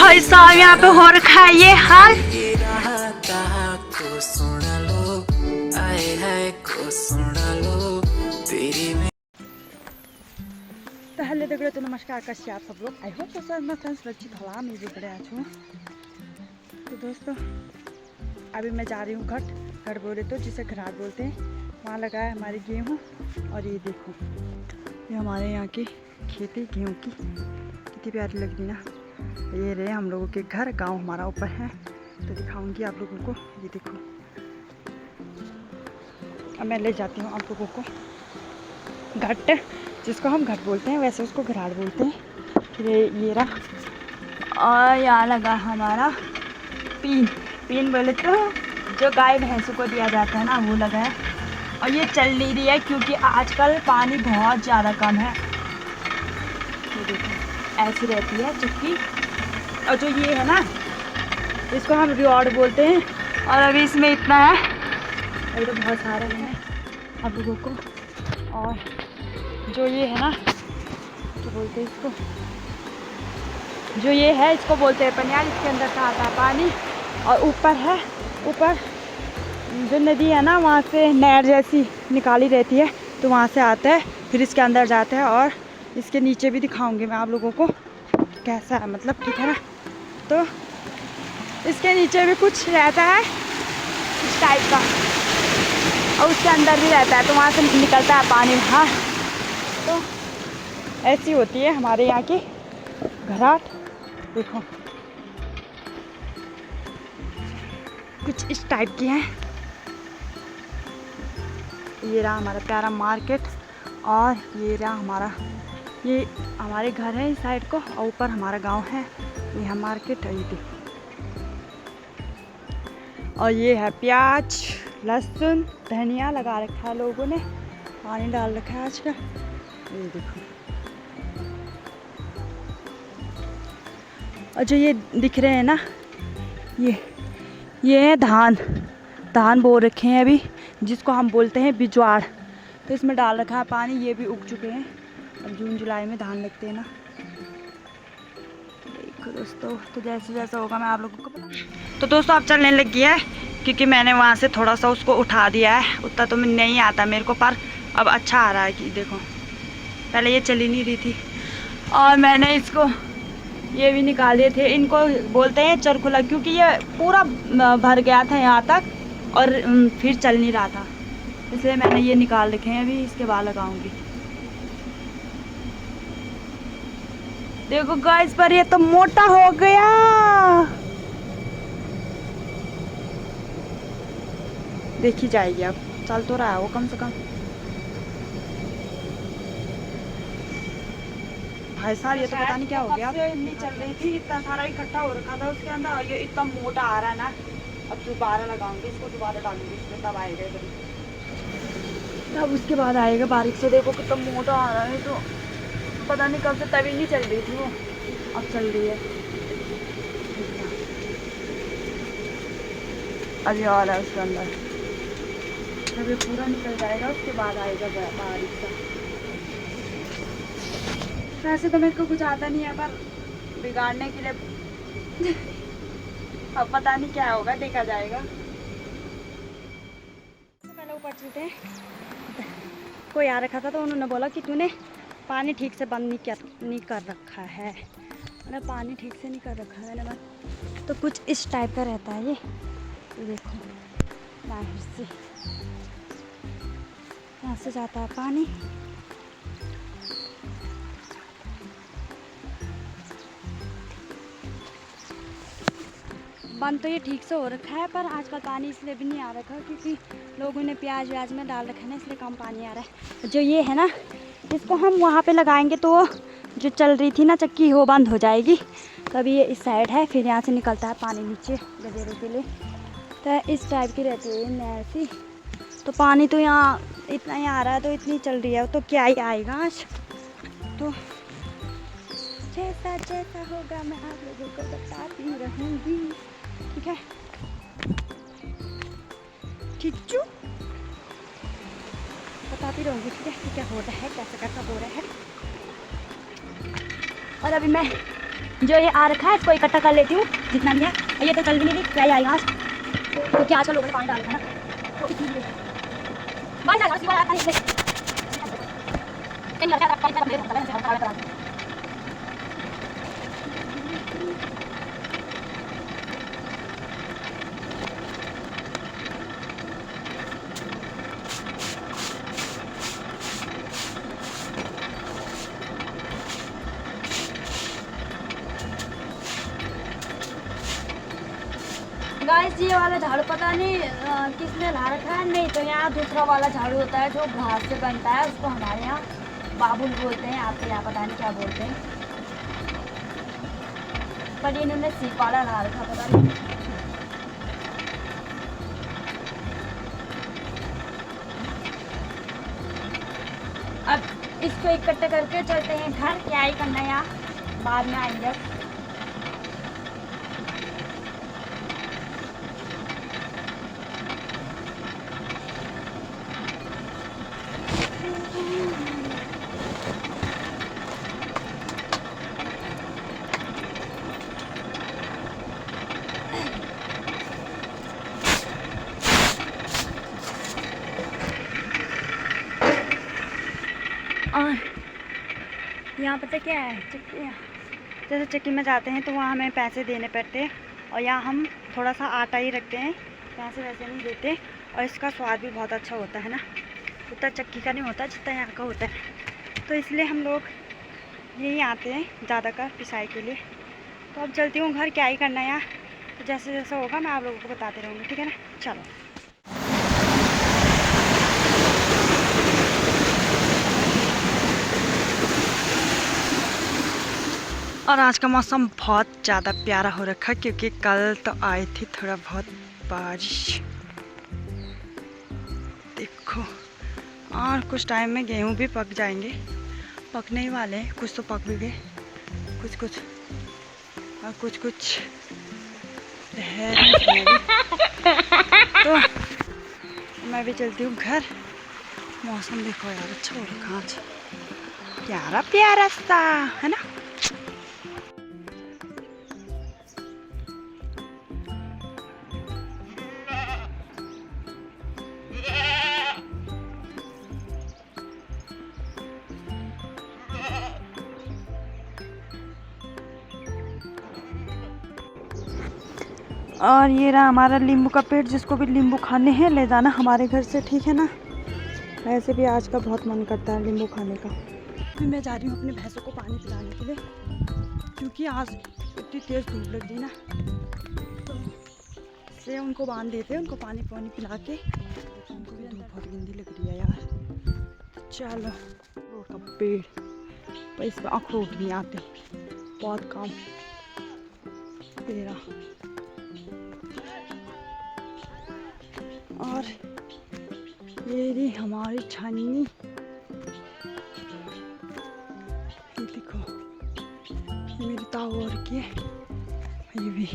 भाई साहब यहाँ पे हो रखा है ये हाल। तो हेलो देखो तो नमस्कार कैसे आप सब लोग। आई होप तो सर मैं सुरक्षित हवा में भी बढ़िया छूँ। तो दोस्तों अभी मैं जा रही हूँ घट बोले तो जिसे घराट बोलते हैं, वहाँ लगा है हमारी गेहूँ। और ये देखो ये हमारे यहाँ की खेती गेहूँ की कितनी प्यारी लग रही ना। ये रहे हम लोगों के घर, गांव हमारा ऊपर है तो दिखाऊंगी आप लोगों को। ये देखो अब मैं ले जाती हूँ आप लोगों को घट, जिसको हम घट बोलते हैं, वैसे उसको घराट बोलते हैं। फिर ये रहा और यहाँ लगा हमारा पीन बोले तो जो गाय भैंसों को दिया जाता है ना, वो लगा है। और ये चल नहीं रही है क्योंकि आजकल पानी बहुत ज़्यादा कम है। ये देखो ऐसी रहती है चक्की। और जो ये है ना, इसको हम रिवॉर्ड बोलते हैं। और अभी इसमें इतना है, अभी तो बहुत सारे हैं आप लोगों को। और जो ये है ना, तो बोलते हैं इसको, जो ये है इसको बोलते हैं पनियाल। इसके अंदर से आता है पानी। और ऊपर है, ऊपर जो नदी है ना, वहाँ से नहर जैसी निकाली रहती है, तो वहाँ से आता है फिर इसके अंदर जाता है। और इसके नीचे भी दिखाऊंगी मैं आप लोगों को कैसा है, मतलब ठीक है ना। तो इसके नीचे भी कुछ रहता है इस टाइप का, और उसके अंदर भी रहता है, तो वहाँ से निकलता है पानी बाहर। तो ऐसी होती है हमारे यहाँ की घराट। देखो कुछ इस टाइप की है। ये रहा हमारा प्यारा मार्केट। और ये रहा हमारे घर है इस साइड को, और ऊपर हमारा गांव है। ये है मार्केट। ये देखो, और ये है प्याज, लहसुन, धनिया लगा रखा है लोगों ने, पानी डाल रखा है आज का। ये देखो, और जो ये दिख रहे हैं ना, ये है धान बो रखे हैं अभी, जिसको हम बोलते हैं बिजवाड़। तो इसमें डाल रखा है पानी, ये भी उग चुके हैं। अब जून जुलाई में धान लगते हैं ना। देखो दोस्तों, तो जैसे जैसा होगा मैं आप लोगों को बता। तो दोस्तों अब चलने लग गया है, क्योंकि मैंने वहाँ से थोड़ा सा उसको उठा दिया है। उतना तो नहीं आता मेरे को, पर अब अच्छा आ रहा है। कि देखो पहले ये चली नहीं रही थी, और मैंने इसको ये भी निकाले थे। इनको बोलते हैं चरखुला, क्योंकि ये पूरा भर गया था यहाँ तक और फिर चल नहीं रहा था, इसलिए मैंने ये निकाल रखे हैं। अभी इसके बाद लगाऊंगी। देखो गाइस, पर ये तो मोटा हो गया। देखी जाएगी, अब चल तो रहा है वो कम से कम। भाई साहब ये तो पता नहीं क्या हो गया। नहीं चल रही थी, इतना सारा इकट्ठा हो रखा था उसके अंदर, और ये इतना मोटा आ रहा है ना। अब दोबारा लगाऊंगी इसको, दोबारा डालूंगी इसमें, तब आएगा तब उसके बाद आएगा बारीक से। देखो कितना मोटा आ रहा है, तो पता नहीं कब से तभी नहीं चल रही थी वो, अब चल रही है। अभी आ रहा है उसके अंदर, जब ये पूरा निकल जाएगा उसके बाद आएगा बारीक सा। वैसे तो मेरे को कुछ आता नहीं है, पर बिगाड़ने के लिए अब पता नहीं क्या होगा, देखा जाएगा। पहले ऊपर चलते हैं। कोई आ रखा था तो उन्होंने बोला कि तूने पानी ठीक से बंद नहीं कर रखा है। मैंने पानी ठीक से नहीं कर रखा है मैंने, तो कुछ इस टाइप का रहता है ये देखो, बाहर से यहाँ से जाता है पानी। बंद तो ये ठीक से हो रखा है, पर आजकल पानी इसलिए भी नहीं आ रखा क्योंकि लोगों ने प्याज व्याज में डाल रखा है ना, इसलिए कम पानी आ रहा है। जो ये है ना, इसको हम वहाँ पे लगाएंगे तो जो चल रही थी ना चक्की, वो बंद हो जाएगी। कभी ये इस साइड है, फिर यहाँ से निकलता है पानी नीचे गधेरों के लिए। तो इस टाइप की रहती है नहर सी। तो पानी तो यहाँ इतना ही आ रहा है, तो इतनी चल रही है, तो क्या ही आएगा आज। तो जैसा जैसा होगा मैं आप लोगों को बताती रहूँगी, ठीक है। ठीक चू बताती रहूँगी, ठीक है कि क्या हो रहा है, कैसा कैसा हो रहा है। और अभी मैं जो ये आ रखा है इसको इकट्ठा कर लेती हूँ जितना भी है। ये तो कल भी नहीं क्या आएगा आज, क्योंकि आजकल लोगों ने पानी डाल रखा है ना, तो इसलिए गाइस ये वाला झाड़ू पता नहीं किसने ला रखा है। नहीं तो यहाँ दूसरा वाला झाड़ू होता है जो घास से बनता है, उसको हमारे यहाँ बाबुल बोलते हैं, आपके यहाँ पता नहीं क्या बोलते हैं, पर इन्होंने सीप वाला ला रखा पता नहीं। अब इसको इकट्ठे करके चलते हैं घर, क्या ही करना है यहाँ, बाद में आएंगे। और यहाँ पता क्या है, चक्की, जैसे चक्की में जाते हैं तो वहाँ हमें पैसे देने पड़ते हैं, और यहाँ हम थोड़ा सा आटा ही रखते हैं, पैसे वैसे नहीं देते। और इसका स्वाद भी बहुत अच्छा होता है ना, उतना चक्की का नहीं होता जितना यहाँ का होता है, तो इसलिए हम लोग यहीं आते हैं ज़्यादातर पिसाई के लिए। तो अब चलती हूँ घर, क्या ही करना है यहाँ, तो जैसे जैसे होगा मैं आप लोगों को बताते रहूँगी, ठीक है ना। चलो। और आज का मौसम बहुत ज़्यादा प्यारा हो रखा, क्योंकि कल तो आई थी थोड़ा बहुत बारिश, देखो। और कुछ टाइम में गेहूं भी पक जाएंगे, पकने ही वाले हैं, कुछ तो पक भी गए, कुछ कुछ, और कुछ कुछ है। तो मैं भी चलती हूँ घर। मौसम देखो यार, अच्छा हो रखा आज, प्यारा प्यारा सा है ना। और ये रहा हमारा नींबू का पेड़, जिसको भी नींबू खाने हैं ले जाना हमारे घर से, ठीक है ना। वैसे भी आज का बहुत मन करता है नींबू खाने का। फिर मैं जा रही हूँ अपने भैंसों को पानी पिलाने के लिए, क्योंकि आज इतनी तेज़ धूप लग गई ना, तो इसलिए उनको बांध देते हैं, उनको पानी पिला के। उनको भी धूप बहुत गंदी लग रही है यार। चलो, अखरोट का पेड़, पर इसमें अखरोट नहीं आते, बहुत कम तेरा। और ये रही हमारी छन्नी, ये देखो, ये मेरी ताऊ और की, ये भी,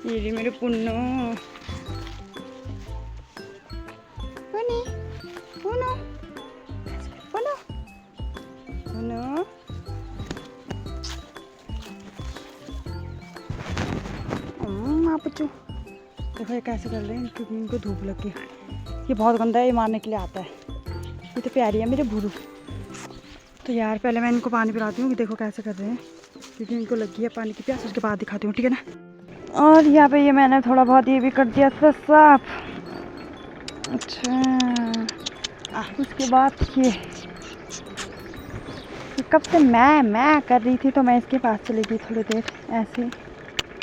ये रही मेरे पुन्नू, पुन्नी, पुन्नू, पुन्नू, पुन्नू। बच्चों देखो ये कैसे कर रहे हैं, क्योंकि इनको धूप लग गई। ये बहुत गंदा है, ये मारने के लिए आता है। ये तो प्यारी है मेरे भूरू। तो यार पहले मैं इनको पानी पिलाती हूँ, देखो कैसे कर रहे हैं, क्योंकि इनको लगी है पानी की प्यास, उसके बाद दिखाती हूँ, ठीक है ना। और यहाँ पे ये मैंने थोड़ा बहुत ये भी कर दिया था साफ। अच्छा, उसके बाद ये कब से मैं कर रही थी, तो मैं इसके पास चली गई थोड़ी देर, ऐसे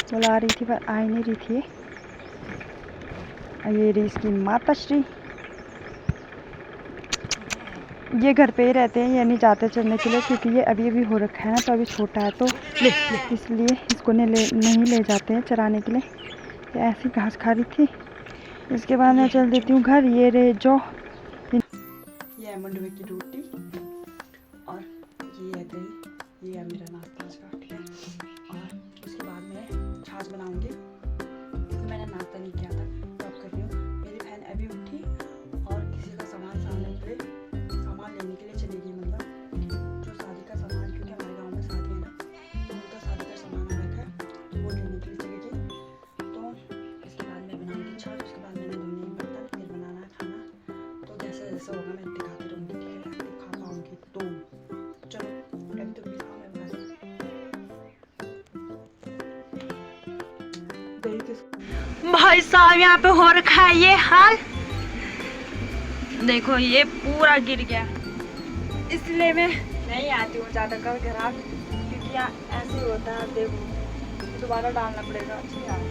बुला रही थी पर आ ही नहीं रही थी। ये रही इसकी माता श्री, ये घर पे ही रहते हैं, ये नहीं जाते चढ़ने के लिए, क्योंकि ये अभी अभी हो रखा है ना, तो अभी छोटा है, तो इसलिए इसको नहीं ले जाते हैं चराने के लिए। ये ऐसी घास खा रही थी। इसके बाद मैं चल देती हूँ घर। ये रहे जो, ये है मंडवे की रोटी, और ये है दही, ये है मेरा नाश्ता आज का, ठीक है। और उसके बाद मैं छाछ बनाऊंगी, तो मैंने नाश्ता नहीं किया था, तो अब कर रही हूँ। मेरी बहन अभी उठी और किसी का सामान लेने के लिए चली गई, मतलब जो कैसा होगा मैं दिखाती रहूँगी, ठीक है, दिखा पाऊँगी तो। चलो अभी तो दिखाओ, मैं बना भाई साहब यहाँ पे हो रखा है ये हाल, देखो ये पूरा गिर गया। इसलिए मैं नहीं आती हूँ ज़्यादा कर ग्राहक, क्योंकि यहाँ ऐसे ही होता है। देखो दोबारा डालना पड़ेगा। अच्छा यार